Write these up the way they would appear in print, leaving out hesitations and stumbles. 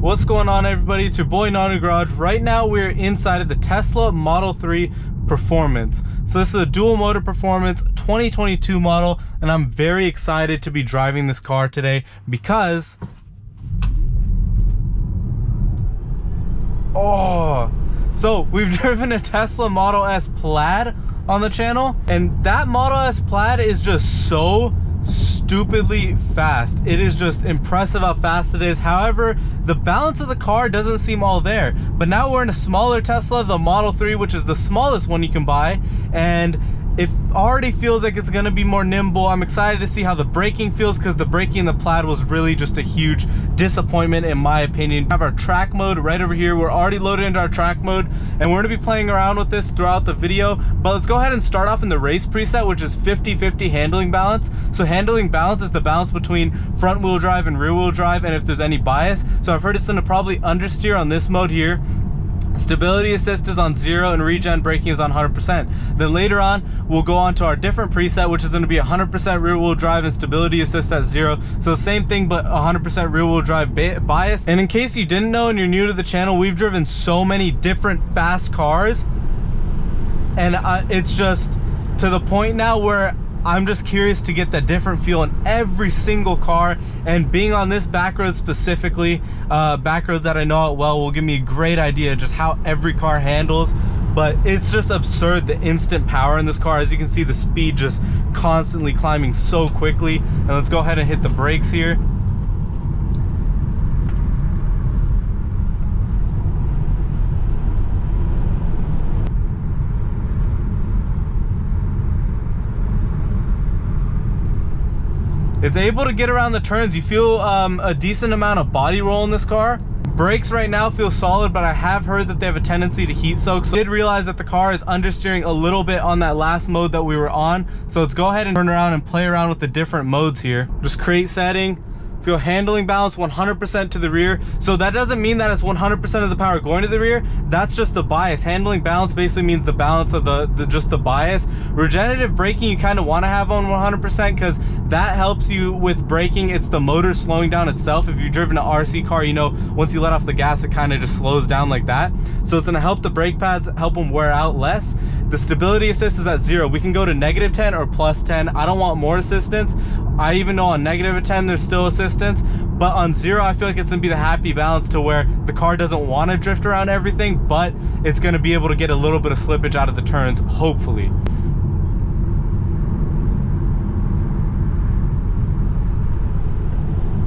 What's going on, everybody? It's your boy Naughty Garage. Right now we're inside of the Tesla Model 3 Performance. So this is a dual motor Performance 2022 model, and I'm very excited to be driving this car today because so we've driven a Tesla Model S Plaid on the channel, and that Model S Plaid is just so stupidly fast. It is just impressive how fast it is. However, the balance of the car doesn't seem all there. But now we're in a smaller Tesla, the Model 3, which is the smallest one you can buy, and it already feels like it's going to be more nimble. I'm excited to see how the braking feels, because the braking in the Plaid was really just a huge disappointment in my opinion. We have our track mode right over here. We're already loaded into our track mode, and we're going to be playing around with this throughout the video. But let's go ahead and start off in the race preset, which is 50-50 handling balance. So handling balance is the balance between front wheel drive and rear wheel drive, and if there's any bias. So I've heard it's going to probably understeer on this mode here. Stability assist is on 0 and regen braking is on 100%. Then later on, we'll go on to our different preset, which is going to be 100% rear wheel drive and stability assist at 0. So same thing, but 100% rear wheel drive bias. And in case you didn't know and you're new to the channel, we've driven so many different fast cars, and it's just to the point now where I'm just curious to get that different feel in every single car. And being on this back road specifically, back roads that I know it well, will give me a great idea just how every car handles. But it's just absurd, the instant power in this car. As you can see, the speed just constantly climbing so quickly. And let's go ahead and hit the brakes here. It's able to get around the turns. You feel a decent amount of body roll in this car. Brakes right now feel solid, but I have heard that they have a tendency to heat soak. So I did realize that the car is understeering a little bit on that last mode that we were on. So let's go ahead and turn around and play around with the different modes here. Just create setting. Let's go handling balance 100% to the rear. So that doesn't mean that it's 100% of the power going to the rear. That's just the bias. Handling balance basically means the balance of just the bias. Regenerative braking you kind of want to have on 100%, because that helps you with braking. It's the motor slowing down itself. If you've driven an RC car, you know once you let off the gas, it kind of just slows down like that. So it's going to help the brake pads, help them wear out less. The stability assist is at 0. We can go to -10 or +10. I don't want more assistance. I even know on -10 there's still assistance, but on 0 I feel like it's gonna be the happy balance to where the car doesn't want to drift around everything, but it's gonna be able to get a little bit of slippage out of the turns, hopefully.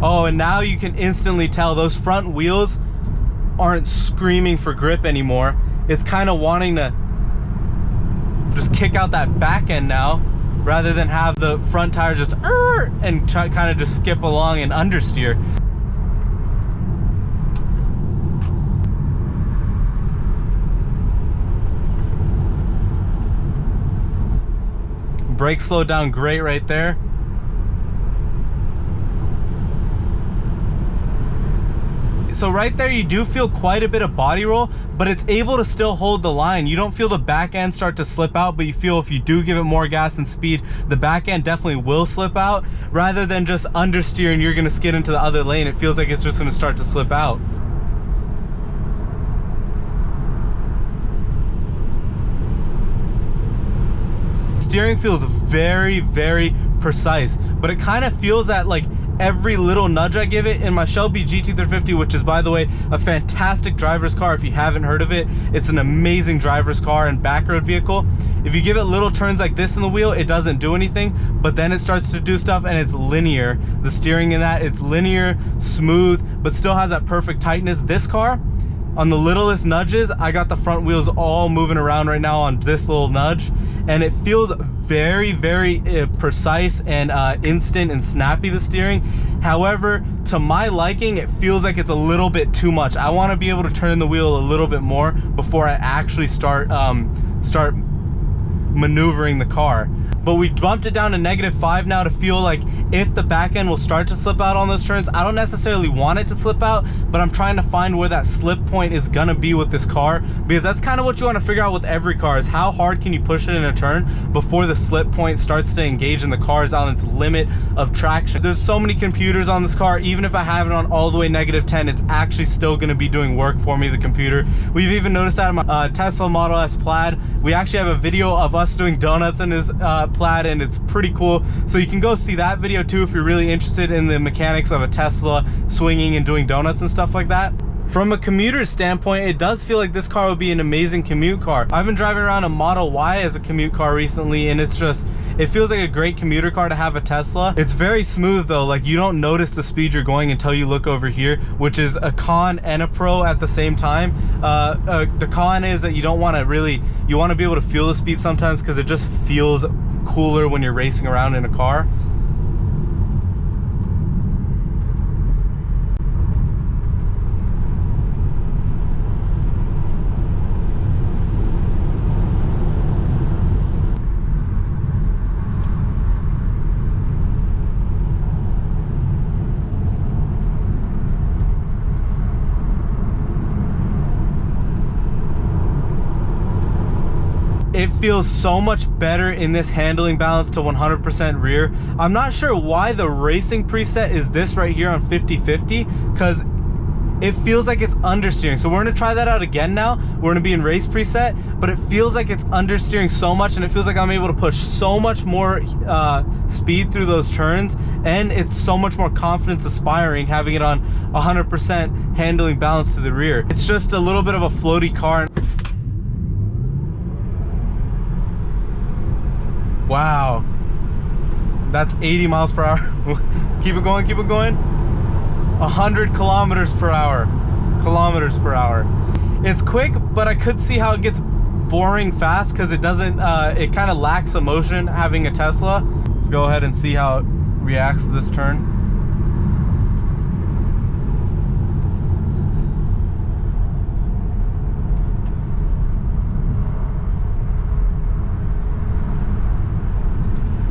Oh, and now you can instantly tell those front wheels aren't screaming for grip anymore. It's kind of wanting to just kick out that back end now, rather than have the front tire just and kind of just skip along and understeer. Brake slowed down great right there. So right there you do feel quite a bit of body roll, but it's able to still hold the line. You don't feel the back end start to slip out, but you feel if you do give it more gas and speed, the back end definitely will slip out, rather than just understeer and you're gonna skid into the other lane. It feels like it's just gonna start to slip out. Steering feels very, very precise, but it kind of feels that like every little nudge I give it in my Shelby GT350, which is, by the way, a fantastic driver's car. If you haven't heard of it, it's an amazing driver's car and backroad vehicle. If you give it little turns like this in the wheel, it doesn't do anything, but then it starts to do stuff and it's linear. The steering in that, it's linear, smooth, but still has that perfect tightness. This car, on the littlest nudges, I got the front wheels all moving around right now on this little nudge, and it feels very, very precise and instant and snappy, the steering. However, to my liking, it feels like it's a little bit too much. I want to be able to turn the wheel a little bit more before I actually start maneuvering the car. But we bumped it down to -5 now to feel like if the back end will start to slip out on those turns. I don't necessarily want it to slip out, but I'm trying to find where that slip point is gonna be with this car, because that's kind of what you want to figure out with every car, is how hard can you push it in a turn before the slip point starts to engage and the car is on its limit of traction. There's so many computers on this car. Even if I have it on all the way -10, it's actually still going to be doing work for me, the computer. We've even noticed that in my Tesla Model S Plaid. We actually have a video of us doing donuts in this Plaid, and it's pretty cool. So you can go see that video too if you're really interested in the mechanics of a Tesla swinging and doing donuts and stuff like that. From a commuter's standpoint, it does feel like this car would be an amazing commute car. I've been driving around a Model Y as a commute car recently, and it's just, it feels like a great commuter car to have a Tesla. It's very smooth though, like you don't notice the speed you're going until you look over here, which is a con and a pro at the same time. The con is that you don't want to really, you want to be able to feel the speed sometimes, because it just feels cooler when you're racing around in a car. It feels so much better in this handling balance to 100% rear. I'm not sure why the racing preset is this right here on 50/50, because it feels like it's understeering. So we're gonna try that out again now. We're gonna be in race preset, but it feels like it's understeering so much, and it feels like I'm able to push so much more speed through those turns, and it's so much more confidence aspiring having it on 100% handling balance to the rear. It's just a little bit of a floaty car. Wow, that's 80 miles per hour. Keep it going, keep it going. 100 kilometers per hour. It's quick, but I could see how it gets boring fast, because it doesn't, it kind of lacks emotion having a Tesla. Let's go ahead and see how it reacts to this turn.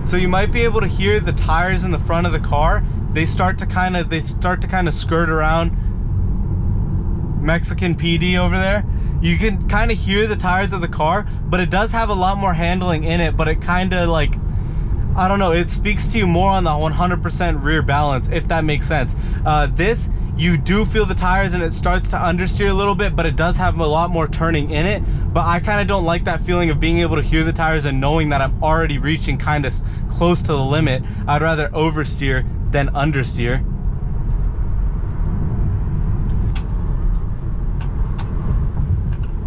So you might be able to hear the tires in the front of the car. They start to kind of skirt around Mexican PD over there. You can kind of hear the tires of the car, but it does have a lot more handling in it, but it kind of like, I don't know, it speaks to you more on the 100% rear balance, if that makes sense. This, you do feel the tires and it starts to understeer a little bit, but it does have a lot more turning in it. But I kind of don't like that feeling of being able to hear the tires and knowing that I'm already reaching kind of close to the limit. I'd rather oversteer than understeer.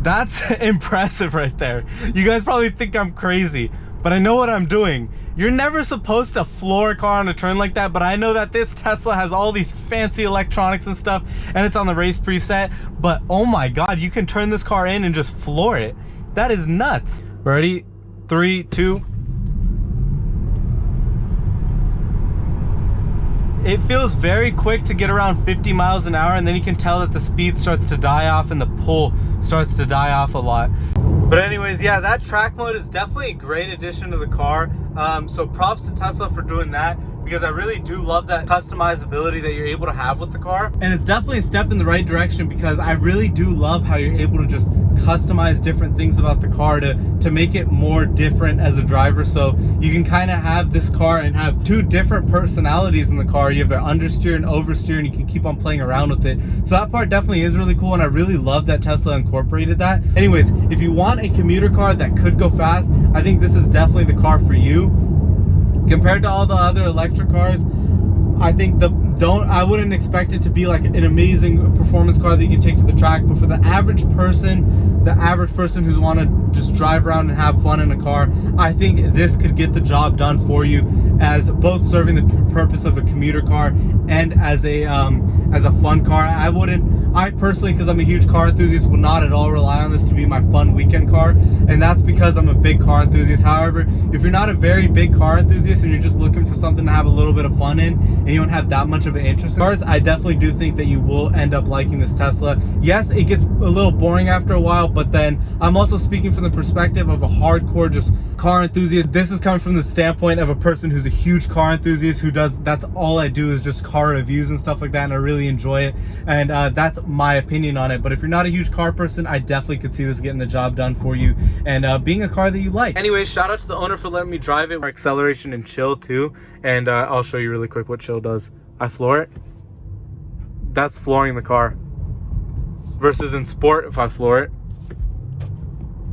That's impressive right there. You guys probably think I'm crazy, but I know what I'm doing. You're never supposed to floor a car on a turn like that, but I know that this Tesla has all these fancy electronics and stuff, and it's on the race preset, but oh my God, you can turn this car in and just floor it. That is nuts. Ready? 3, 2. It feels very quick to get around 50 miles an hour, and then you can tell that the speed starts to die off and the pull starts to die off a lot. But anyways, yeah, that track mode is definitely a great addition to the car. So props to Tesla for doing that, because I really do love that customizability that you're able to have with the car. And it's definitely a step in the right direction, because I really do love how you're able to just customize different things about the car to make it more different as a driver. So you can kind of have this car and have two different personalities in the car. You have an understeer and oversteer, and you can keep on playing around with it. So that part definitely is really cool, and I really love that Tesla incorporated that. Anyways, if you want a commuter car that could go fast, I think this is definitely the car for you. Compared to all the other electric cars, I think I wouldn't expect it to be like an amazing performance car that you can take to the track, but for the average person who's want to just drive around and have fun in a car, I think this could get the job done for you, as both serving the purpose of a commuter car and as a fun car. I personally, because I'm a huge car enthusiast, would not at all rely on this to be my fun weekend car, and that's because I'm a big car enthusiast. However, if you're not a very big car enthusiast and you're just looking for something to have a little bit of fun in, and you don't have that much of an interest in cars, I definitely do think that you will end up liking this Tesla. Yes, it gets a little boring after a while, but then I'm also speaking from the perspective of a hardcore, just car enthusiast. This is coming from the standpoint of a person who's a huge car enthusiast, who does, that's all I do is just car reviews and stuff like that, and I really enjoy it, and that's my opinion on it. But if you're not a huge car person, I definitely could see this getting the job done for you and being a car that you like. Anyways, shout out to the owner for letting me drive it. Acceleration and chill too, and I'll show you really quick what chill does. I floor it. That's flooring the car. Versus in sport, if I floor it.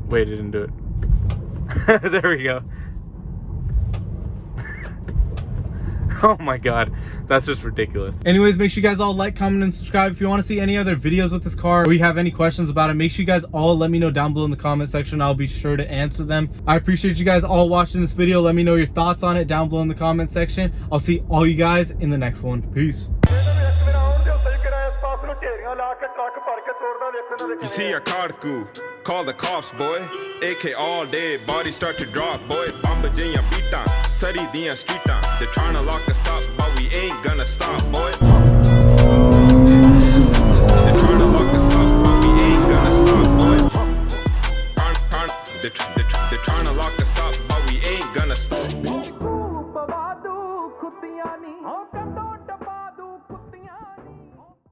Wait, it didn't do it. There we go. Oh my god, that's just ridiculous. Anyways, make sure you guys all like, comment, and subscribe. If you want to see any other videos with this car, or you have any questions about it, make sure you guys all let me know down below in the comment section. I'll be sure to answer them. I appreciate you guys all watching this video. Let me know your thoughts on it down below in the comment section. I'll see all you guys in the next one. Peace. You see a carku, call the cops, boy. AK all day, body start to drop, boy. Bamba jinya beat down, sari diyan street down. They're trying to lock us up, but we ain't gonna stop, boy.